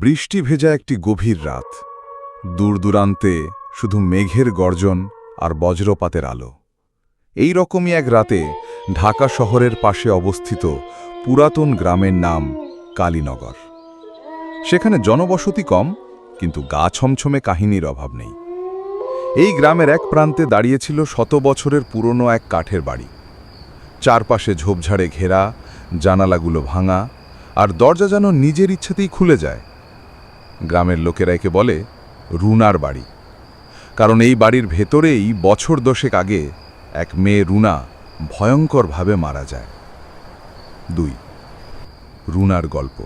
বৃষ্টি ভেজা একটি গভীর রাত। দূর দূরান্তে শুধু মেঘের গর্জন আর বজ্রপাতের আলো। এই রকমই এক রাতে ঢাকা শহরের পাশে অবস্থিত পুরাতন গ্রামের নাম কালীনগর। সেখানে জনবসতি কম, কিন্তু গা ছমছমে কাহিনীর অভাব নেই। এই গ্রামের এক প্রান্তে দাঁড়িয়েছিল শত বছরের পুরনো এক কাঠের বাড়ি। চারপাশে ঝোপঝাড়ে ঘেরা, জানালাগুলো ভাঙা, আর দরজা যেন নিজের ইচ্ছাতেই খুলে যায়। গ্রামের লোকেরা একে বলে রুনার বাড়ি, কারণ এই বাড়ির ভেতরেই বছর দশেক আগে এক মেয়ে রুনা ভয়ঙ্করভাবে মারা যায়। 2. রুনার গল্প।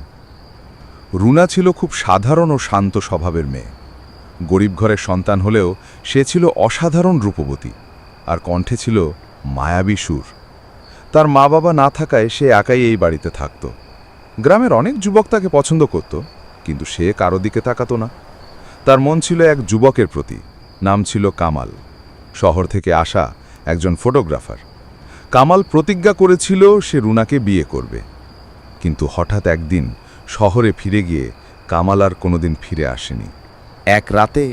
রুনা ছিল খুব সাধারণ ও শান্ত স্বভাবের মেয়ে। গরিব ঘরের সন্তান হলেও সে ছিল অসাধারণ রূপবতী, আর কণ্ঠে ছিল মায়াবী সুর। তার মা বাবা না থাকায় সে একাই এই বাড়িতে থাকত। গ্রামের অনেক যুবক তাকে পছন্দ করত, কিন্তু সে কারো দিকে তাকাতো না। তার মন ছিল এক যুবকের প্রতি, নাম ছিল কামাল। শহর থেকে আসা একজন ফটোগ্রাফার। কামাল প্রতিজ্ঞা করেছিল সে রুনাকে বিয়ে করবে, কিন্তু হঠাৎ একদিন শহরে ফিরে গিয়ে কামাল আর কোনোদিন ফিরে আসেনি। এক রাতে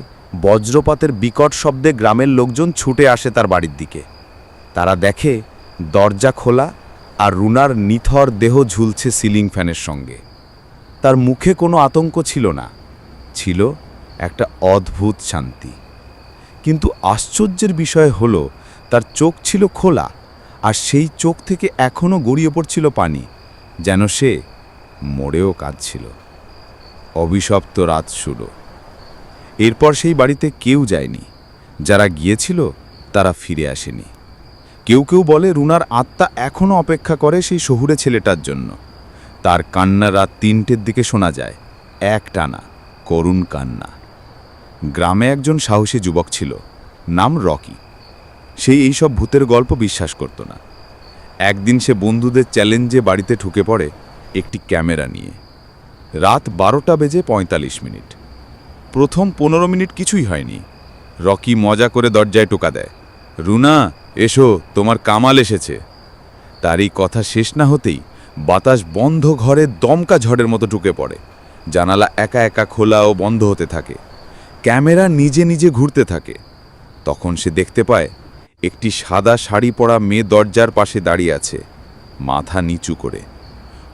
বজ্রপাতের বিকট শব্দে গ্রামের লোকজন ছুটে আসে তার বাড়ির দিকে। তারা দেখে দরজা খোলা আর রুনার নিথর দেহ ঝুলছে সিলিং ফ্যানের সঙ্গে। তার মুখে কোনো আতঙ্ক ছিল না, ছিল একটা অদ্ভুত শান্তি। কিন্তু আশ্চর্যের বিষয় হলো তার চোখ ছিল খোলা, আর সেই চোখ থেকে এখনও গড়িয়ে পড়ছিল পানি, যেন সে মরেও কাঁদছিল। অভিশপ্ত রাত শুরু। এরপর সেই বাড়িতে কেউ যায়নি। যারা গিয়েছিল তারা ফিরে আসেনি। কেউ কেউ বলে রুনার আত্মা এখনও অপেক্ষা করে সেই শহুরে ছেলেটার জন্য। তার কান্না রাত 3টের দিকে শোনা যায়, একটানা করুণ কান্না। গ্রামে একজন সাহসী যুবক ছিল, নাম রকি। সেই এইসব ভূতের গল্প বিশ্বাস করত না। একদিন সে বন্ধুদের চ্যালেঞ্জে বাড়িতে ঢুকে পড়ে একটি ক্যামেরা নিয়ে। রাত 12:45। প্রথম 15 মিনিট কিছুই হয়নি। রকি মজা করে দরজায় টোকা দেয়, রুনা এসো, তোমার কামাল এসেছে। তার এই কথা শেষ না হতেই বাতাস বন্ধ ঘরে দমকা ঝড়ের মতো ঢুকে পড়ে। জানালা একা একা খোলা ও বন্ধ হতে থাকে। ক্যামেরা নিজে নিজে ঘুরতে থাকে। তখন সে দেখতে পায় একটি সাদা শাড়ি পরা মেয়ে দরজার পাশে দাঁড়িয়ে আছে, মাথা নিচু করে।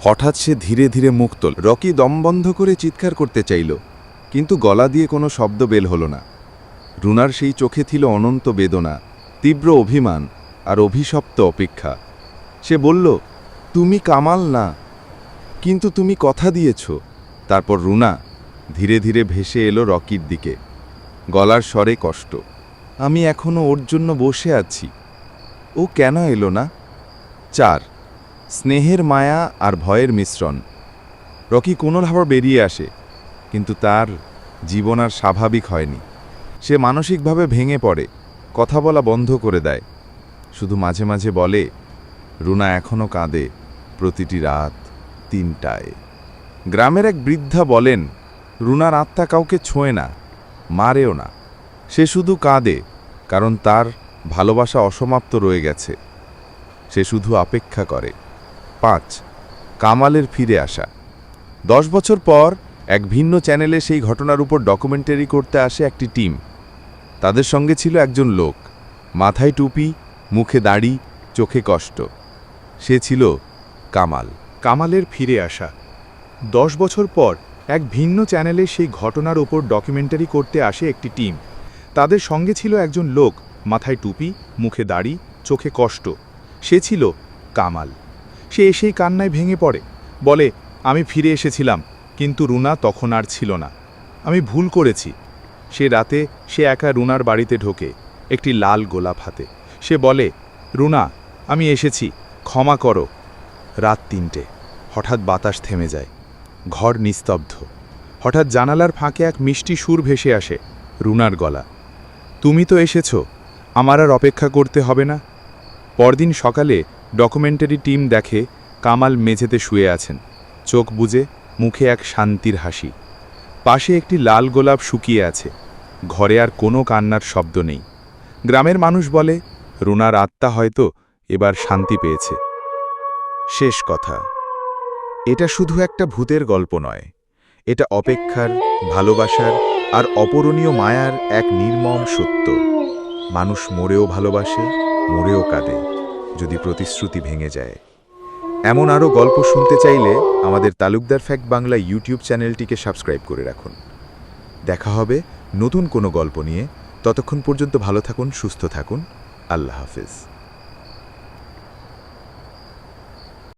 হঠাৎ সে ধীরে ধীরে মুখ তোলে। রকি দম বন্ধ করে চিৎকার করতে চাইল, কিন্তু গলা দিয়ে কোনো শব্দ বের হলো না। রুনার সেই চোখে ছিল অনন্ত বেদনা, তীব্র অভিমান আর অভিশপ্ত অপেক্ষা। সে বলল, তুমি কামাল না, কিন্তু তুমি কথা দিয়েছ। তারপর রুনা ধীরে ধীরে ভেসে এলো রকির দিকে, গলার স্বরে কষ্ট। আমি এখনো ওর জন্য বসে আছি, ও কেন এলো না? 4. স্নেহের মায়া আর ভয়ের মিশ্রণ। রকি কোনোভাবে বেরিয়ে আসে, কিন্তু তার জীবন আর স্বাভাবিক হয়নি। সে মানসিকভাবে ভেঙে পড়ে, কথা বলা বন্ধ করে দেয়। শুধু মাঝে মাঝে বলে, রুনা এখনও কাঁদে, প্রতিটি রাত 3টায়। গ্রামের এক বৃদ্ধা বলেন, রুনার আত্মা কাউকে ছোঁয় না, মারেও না। সে শুধু কাঁদে, কারণ তার ভালোবাসা অসমাপ্ত রয়ে গেছে। সে শুধু অপেক্ষা করে। 5. কামালের ফিরে আসা। 10 বছর পর এক ভিন্ন চ্যানেলে সেই ঘটনার উপর ডকুমেন্টারি করতে আসে একটি টিম। তাদের সঙ্গে ছিল একজন লোক, মাথায় টুপি, মুখে দাড়ি, চোখে কষ্ট। সে ছিল কামাল। কামালের ফিরে আসা। 10 বছর পর এক ভিন্ন চ্যানেলে সেই ঘটনার ওপর ডকুমেন্টারি করতে আসে একটি টিম। তাদের সঙ্গে ছিল একজন লোক, মাথায় টুপি, মুখে দাড়ি, চোখে কষ্ট। সে ছিল কামাল। সে এসেই কান্নায় ভেঙে পড়ে, বলে, আমি ফিরে এসেছিলাম, কিন্তু রুনা তখন আর ছিল না। আমি ভুল করেছি। সে রাতে সে একা রুনার বাড়িতে ঢোকে, একটি লাল গোলাপ হাতে। সে বলে, রুনা, আমি এসেছি, ক্ষমা করো। রাত 3টে। হঠাৎ বাতাস থেমে যায়, ঘর নিস্তব্ধ। হঠাৎ জানালার ফাঁকে এক মিষ্টি সুর ভেসে আসে, রুনার গলা। তুমি তো এসেছো, আমার আর অপেক্ষা করতে হবে না। পরদিন সকালে ডকুমেন্টারি টিম দেখে কামাল মেঝেতে শুয়ে আছেন, চোখ বুজে, মুখে এক শান্তির হাসি। পাশে একটি লাল গোলাপ শুকিয়ে আছে। ঘরে আর কোনো কান্নার শব্দ নেই। গ্রামের মানুষ বলে, রুনার আত্মা হয়তো এবার শান্তি পেয়েছে। শেষ কথা। এটা শুধু একটা ভূতের গল্প নয়, এটা অপেক্ষার, ভালোবাসার আর অপূরণীয় মায়ার এক নির্মম সত্য। মানুষ মরেও ভালোবাসে, মরেও কাঁদে, যদি প্রতিশ্রুতি ভেঙে যায়। এমন আরও গল্প শুনতে চাইলে আমাদের তালুকদার ফ্যাক্ট বাংলা ইউটিউব চ্যানেলটিকে সাবস্ক্রাইব করে রাখুন। দেখা হবে নতুন কোনো গল্প নিয়ে। ততক্ষণ পর্যন্ত ভালো থাকুন, সুস্থ থাকুন। আল্লাহ হাফেজ।